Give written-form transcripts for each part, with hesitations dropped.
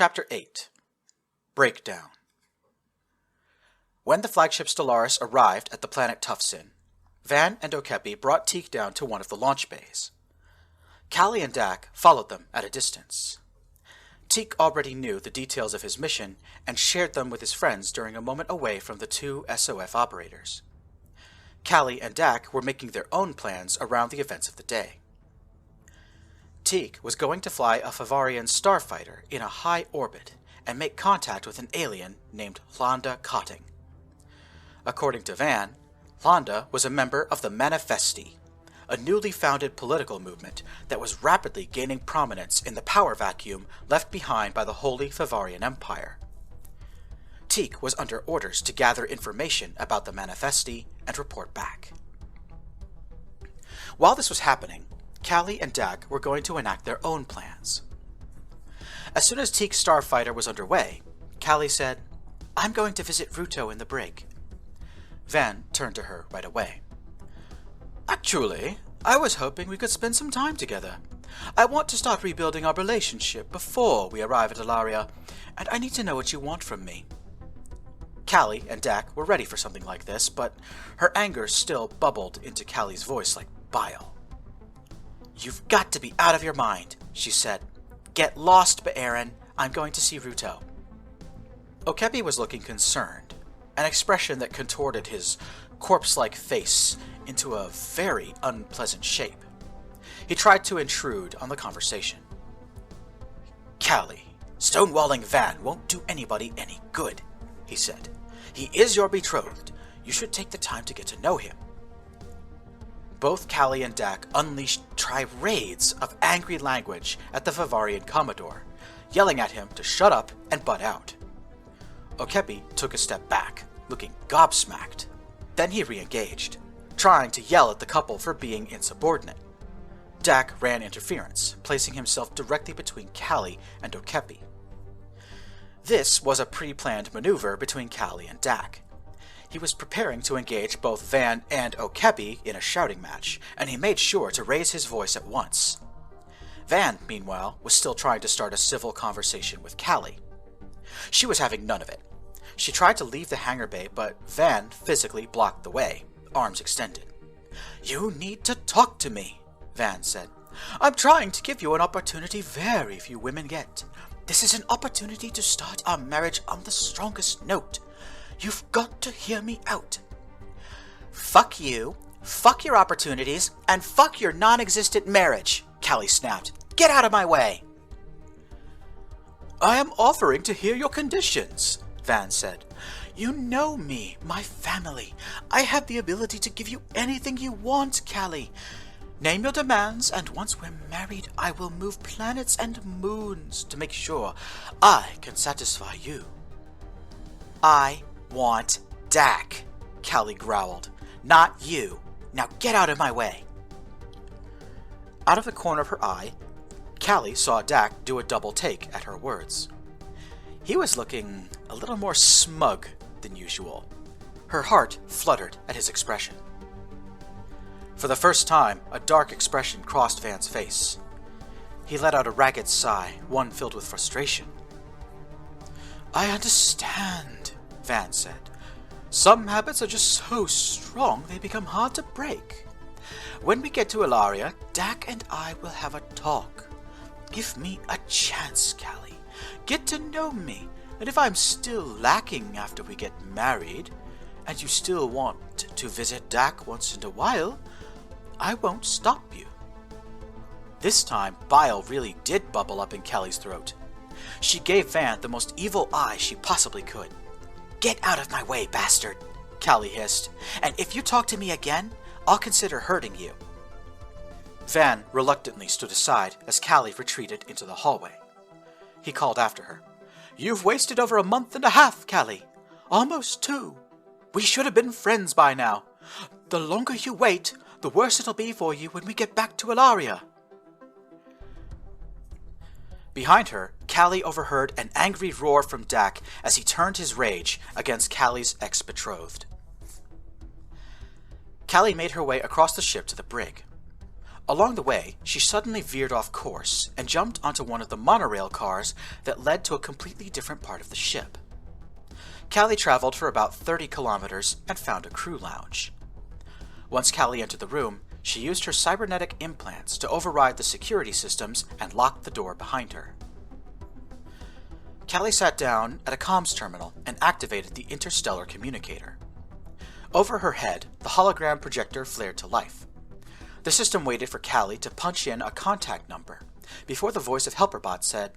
Chapter 8 Breakdown. When the flagship Stellaris arrived at the planet Tufsin, Van and Okepi brought Teak down to one of the launch bays. Callie and Dak followed them at a distance. Teak already knew the details of his mission and shared them with his friends during a moment away from the two SOF operators. Callie and Dak were making their own plans around the events of the day. Teak was going to fly a Favarian starfighter in a high orbit and make contact with an alien named Landa Cotting. According to Van, Landa was a member of the Manifesti, a newly founded political movement that was rapidly gaining prominence in the power vacuum left behind by the Holy Favarian Empire. Teak was under orders to gather information about the Manifesti and report back. While this was happening, Callie and Dak were going to enact their own plans. As soon as Teak's starfighter was underway, Callie said, "I'm going to visit Ruto in the brig." Van turned to her right away. "Actually, I was hoping we could spend some time together. I want to start rebuilding our relationship before we arrive at Ilaria, and I need to know what you want from me." Callie and Dak were ready for something like this, but her anger still bubbled into Callie's voice like bile. "You've got to be out of your mind," she said. "Get lost, Ba'arin. I'm going to see Ruto." Okepi was looking concerned, an expression that contorted his corpse-like face into a very unpleasant shape. He tried to intrude on the conversation. "Callie, stonewalling Van won't do anybody any good," he said. "He is your betrothed. You should take the time to get to know him." Both Callie and Dak unleashed tirades of angry language at the Favarian Commodore, yelling at him to shut up and butt out. Okepi took a step back, looking gobsmacked. Then he re-engaged, trying to yell at the couple for being insubordinate. Dak ran interference, placing himself directly between Callie and Okepi. This was a pre-planned maneuver between Callie and Dak. He was preparing to engage both Van and Okepi in a shouting match, and he made sure to raise his voice at once. Van, meanwhile, was still trying to start a civil conversation with Callie. She was having none of it. She tried to leave the hangar bay, but Van physically blocked the way, arms extended. "You need to talk to me," Van said. "I'm trying to give you an opportunity very few women get. This is an opportunity to start our marriage on the strongest note. You've got to hear me out." "Fuck you, fuck your opportunities, and fuck your non-existent marriage," Callie snapped. "Get out of my way!" "I am offering to hear your conditions," Van said. "You know me, my family. I have the ability to give you anything you want, Callie. Name your demands, and once we're married, I will move planets and moons to make sure I can satisfy you." "I want Dak," Callie growled. "Not you. Now get out of my way." Out of the corner of her eye, Callie saw Dak do a double take at her words. He was looking a little more smug than usual. Her heart fluttered at his expression. For the first time, a dark expression crossed Van's face. He let out a ragged sigh, one filled with frustration. "I understand," Van said. "Some habits are just so strong they become hard to break. When we get to Ilaria, Dak and I will have a talk. Give me a chance, Callie. Get to know me, and if I'm still lacking after we get married, and you still want to visit Dak once in a while, I won't stop you." This time, bile really did bubble up in Callie's throat. She gave Van the most evil eye she possibly could. "Get out of my way, bastard," Callie hissed, "and if you talk to me again, I'll consider hurting you." Van reluctantly stood aside as Callie retreated into the hallway. He called after her. "You've wasted over a month and a half, Callie. Almost 2. We should have been friends by now. The longer you wait, the worse it'll be for you when we get back to Ilaria." Behind her, Callie overheard an angry roar from Dak as he turned his rage against Callie's ex-betrothed. Callie made her way across the ship to the brig. Along the way, she suddenly veered off course and jumped onto one of the monorail cars that led to a completely different part of the ship. Callie traveled for about 30 kilometers and found a crew lounge. Once Callie entered the room, she used her cybernetic implants to override the security systems and locked the door behind her. Callie sat down at a comms terminal and activated the interstellar communicator. Over her head, the hologram projector flared to life. The system waited for Callie to punch in a contact number before the voice of HelperBot said,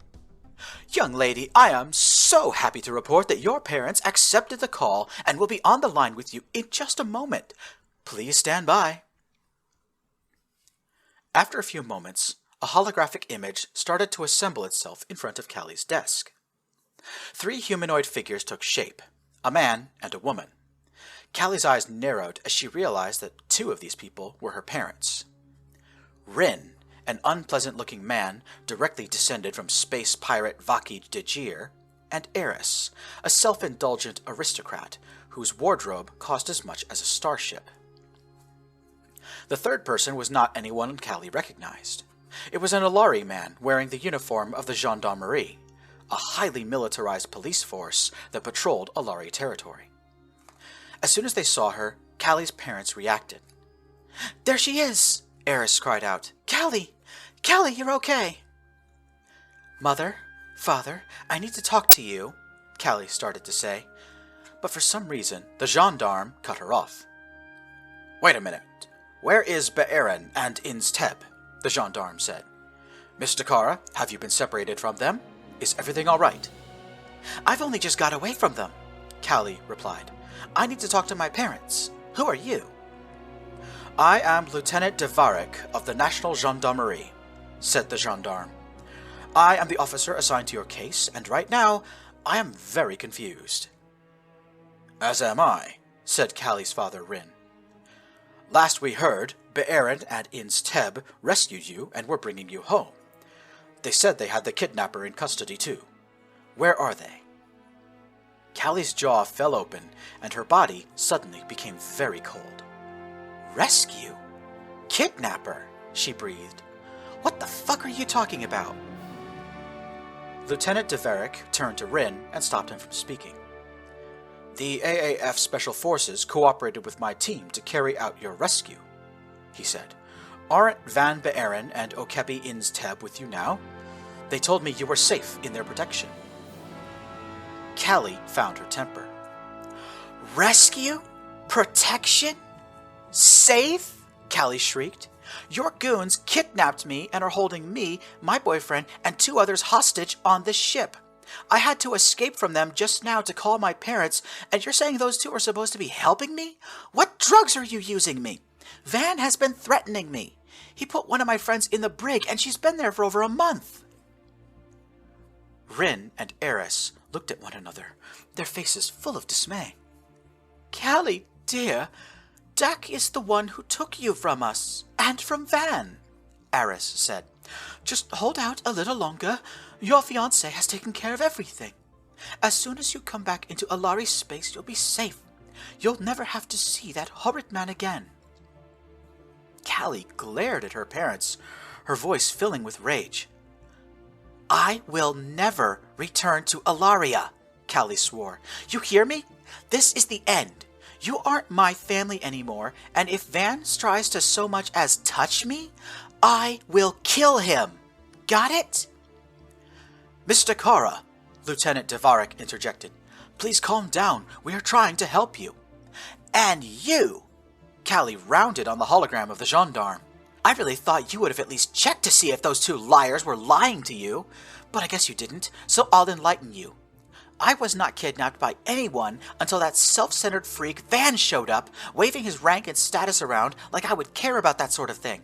"Young lady, I am so happy to report that your parents accepted the call and will be on the line with you in just a moment. Please stand by." After a few moments, a holographic image started to assemble itself in front of Callie's desk. 3 humanoid figures took shape, a man and a woman. Callie's eyes narrowed as she realized that 2 of these people were her parents. Rin, an unpleasant-looking man directly descended from space pirate Vaki Dejir, and Eris, a self-indulgent aristocrat whose wardrobe cost as much as a starship. The third person was not anyone Callie recognized. It was an Alari man wearing the uniform of the Gendarmerie, a highly militarized police force that patrolled Alari territory. As soon as they saw her, Callie's parents reacted. "There she is!" Eris cried out. "Callie! Callie, you're okay!" "Mother, Father, I need to talk to you," Callie started to say, but for some reason the gendarme cut her off. "Wait a minute. Where is Be'erin and Insteb?" the gendarme said. "Miss Takara, have you been separated from them? Is everything all right?" "I've only just got away from them," Callie replied. "I need to talk to my parents. Who are you?" "I am Lieutenant Devarek of the National Gendarmerie," said the gendarme. "I am the officer assigned to your case, and right now, I am very confused." "As am I," said Callie's father, Rin. "Last we heard, Be'erin and Insteb rescued you and were bringing you home. They said they had the kidnapper in custody too. Where are they?" Callie's jaw fell open, and her body suddenly became very cold. "Rescue? Kidnapper?" she breathed. "What the fuck are you talking about?" Lieutenant Devarek turned to Rin and stopped him from speaking. "The AAF Special Forces cooperated with my team to carry out your rescue," he said. "Aren't Van Be'erin and Okepi Insteb with you now? They told me you were safe in their protection." Callie found her temper. "Rescue? Protection? Safe?" Callie shrieked. "Your goons kidnapped me and are holding me, my boyfriend, and 2 others hostage on this ship. I had to escape from them just now to call my parents, and you're saying those 2 are supposed to be helping me? What drugs are you using me? Van has been threatening me. He put one of my friends in the brig, and she's been there for over a month." Rin and Eris looked at one another, their faces full of dismay. "Callie, dear, Dak is the one who took you from us, and from Van," Eris said. "Just hold out a little longer. Your fiancé has taken care of everything. As soon as you come back into Alari space, you'll be safe. You'll never have to see that horrid man again." Callie glared at her parents, her voice filling with rage. "I will never return to Alaria," Callie swore. "You hear me? This is the end. You aren't my family anymore, and if Van tries to so much as touch me, I will kill him. Got it?" "Mr. Kara," Lieutenant Devarek interjected. "Please calm down. We are trying to help you." "And you!" Callie rounded on the hologram of the gendarme. "I really thought you would have at least checked to see if those 2 liars were lying to you. But I guess you didn't, so I'll enlighten you. I was not kidnapped by anyone until that self-centered freak Van showed up, waving his rank and status around like I would care about that sort of thing."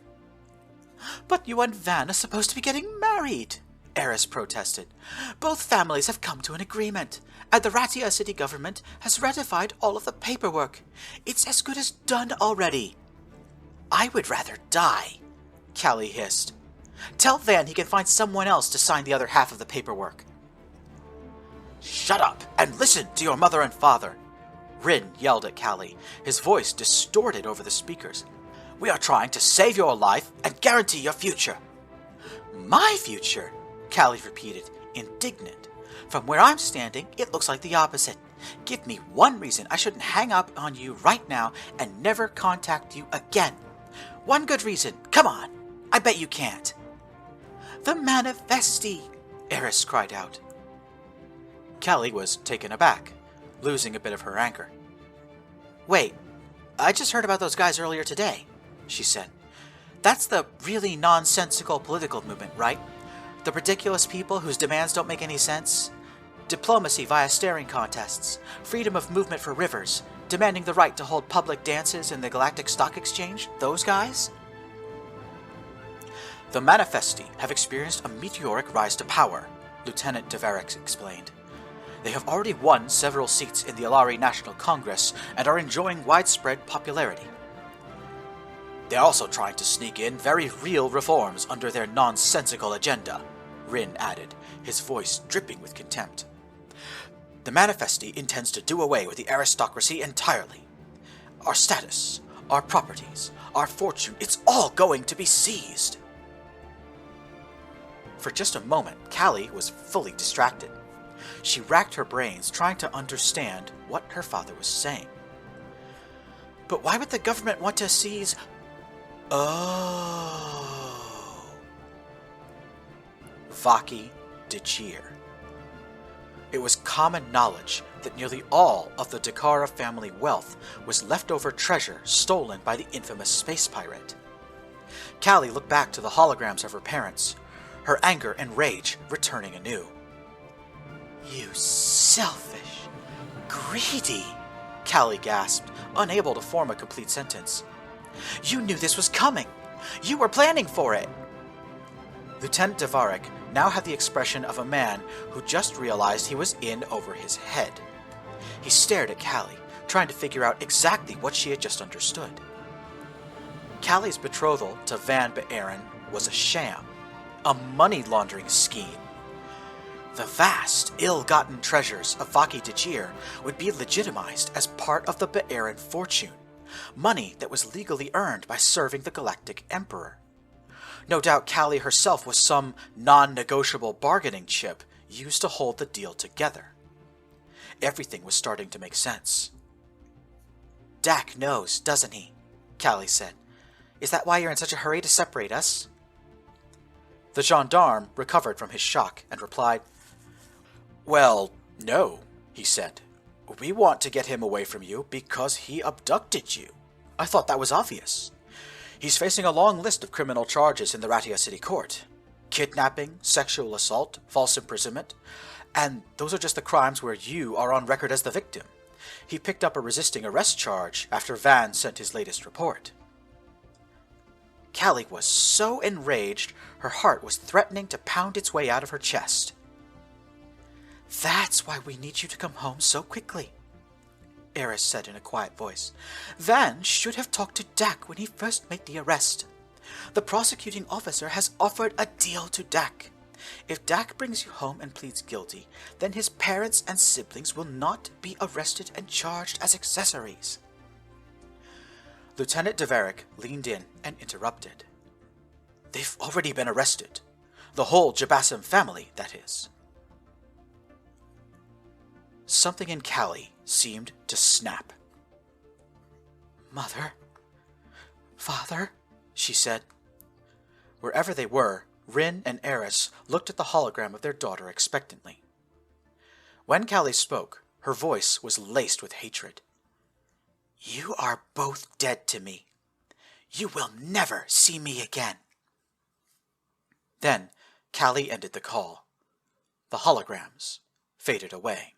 "But you and Van are supposed to be getting married," Eris protested. "Both families have come to an agreement, and the Ratia city government has ratified all of the paperwork. It's as good as done already." "I would rather die," Callie hissed. "Tell Van he can find someone else to sign the other half of the paperwork." "Shut up and listen to your mother and father," Rin yelled at Callie, his voice distorted over the speakers. We are trying to save your life and guarantee your future." "My future?" Callie repeated, indignant. "From where I'm standing, it looks like the opposite. Give me one reason I shouldn't hang up on you right now and never contact you again. One good reason. Come on. I bet you can't." "The manifesti!" Eris cried out. Callie was taken aback, losing a bit of her anger. "Wait, I just heard about those guys earlier today," she said. "That's the really nonsensical political movement, right? The ridiculous people whose demands don't make any sense? Diplomacy via staring contests, freedom of movement for rivers, demanding the right to hold public dances in the Galactic Stock Exchange? Those guys?" "The Manifesti have experienced a meteoric rise to power," Lieutenant Devarix explained. "They have already won several seats in the Alari National Congress and are enjoying widespread popularity. They're also trying to sneak in very real reforms under their nonsensical agenda," Rin added, his voice dripping with contempt. "The Manifesti intends to do away with the aristocracy entirely. Our status, our properties, our fortune, it's all going to be seized." For just a moment, Callie was fully distracted. She racked her brains trying to understand what her father was saying. "But why would the government want to seize..." "Oh..." Vaki Dechir. It was common knowledge that nearly all of the Dakara family wealth was leftover treasure stolen by the infamous space pirate. Callie looked back to the holograms of her parents, her anger and rage returning anew. "You selfish, greedy," Callie gasped, unable to form a complete sentence. "You knew this was coming! You were planning for it!" Lieutenant Devarix now had the expression of a man who just realized he was in over his head. He stared at Callie, trying to figure out exactly what she had just understood. Callie's betrothal to Van Beeren was a sham, a money laundering scheme. The vast, ill-gotten treasures of Vaki Dechir would be legitimized as part of the Beeren fortune, money that was legally earned by serving the Galactic Emperor. No doubt Callie herself was some non-negotiable bargaining chip used to hold the deal together. Everything was starting to make sense. "Dak knows, doesn't he?" Callie said. "Is that why you're in such a hurry to separate us?" The gendarme recovered from his shock and replied, "Well, no," he said. "We want to get him away from you because he abducted you. I thought that was obvious. He's facing a long list of criminal charges in the Ratia City Court. Kidnapping, sexual assault, false imprisonment. And those are just the crimes where you are on record as the victim. He picked up a resisting arrest charge after Van sent his latest report." Callie was so enraged, her heart was threatening to pound its way out of her chest. "That's why we need you to come home so quickly," Eris said in a quiet voice. "Van should have talked to Dak when he first made the arrest. The prosecuting officer has offered a deal to Dak. If Dak brings you home and pleads guilty, then his parents and siblings will not be arrested and charged as accessories." Lieutenant Devarix leaned in and interrupted. "They've already been arrested. The whole Jabassim family, that is." Something in Callie seemed to snap. "Mother? Father?" she said. Wherever they were, Rin and Eris looked at the hologram of their daughter expectantly. When Callie spoke, her voice was laced with hatred. "You are both dead to me. You will never see me again." Then Callie ended the call. The holograms faded away.